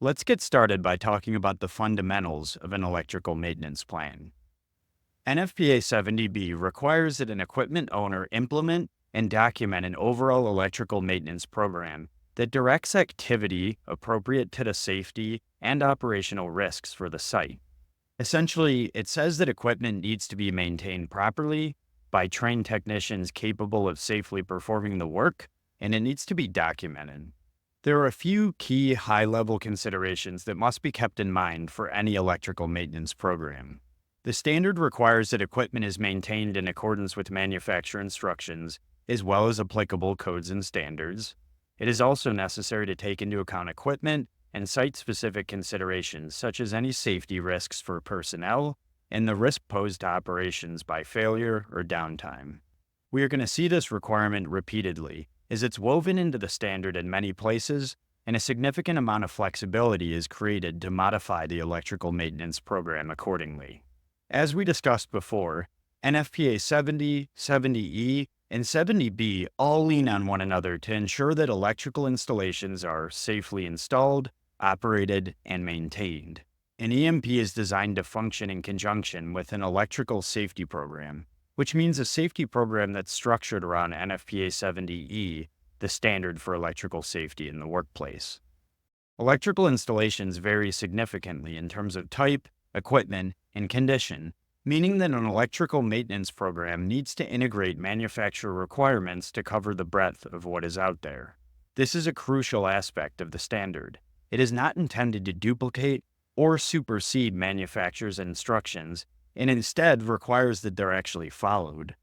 Let's get started by talking about the fundamentals of an electrical maintenance plan. NFPA 70B requires that an equipment owner implement and document an overall electrical maintenance program that directs activity appropriate to the safety and operational risks for the site. Essentially, it says that equipment needs to be maintained properly by trained technicians capable of safely performing the work, and it needs to be documented. There are a few key high-level considerations that must be kept in mind for any electrical maintenance program. The standard requires that equipment is maintained in accordance with manufacturer instructions, as well as applicable codes and standards. It is also necessary to take into account equipment and site-specific considerations, such as any safety risks for personnel and the risk posed to operations by failure or downtime. We are going to see this requirement repeatedly, as it's woven into the standard in many places, and a significant amount of flexibility is created to modify the electrical maintenance program accordingly. As we discussed before, NFPA 70, 70E, and 70B all lean on one another to ensure that electrical installations are safely installed, operated, and maintained. An EMP is designed to function in conjunction with an electrical safety program, which means a safety program that's structured around NFPA 70E, the standard for electrical safety in the workplace. Electrical installations vary significantly in terms of type, equipment, and condition, meaning that an electrical maintenance program needs to integrate manufacturer requirements to cover the breadth of what is out there. This is a crucial aspect of the standard. It is not intended to duplicate or supersede manufacturer's instructions, and instead requires that they're actually followed.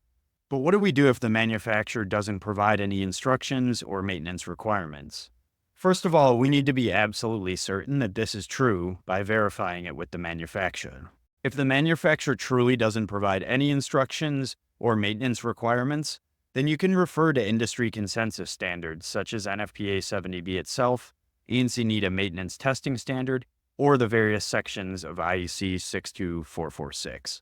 But what do we do if the manufacturer doesn't provide any instructions or maintenance requirements? First of all, we need to be absolutely certain that this is true by verifying it with the manufacturer. If the manufacturer truly doesn't provide any instructions or maintenance requirements, then you can refer to industry consensus standards such as NFPA 70B itself, ENC NETA maintenance testing standard, or the various sections of IEC 62446.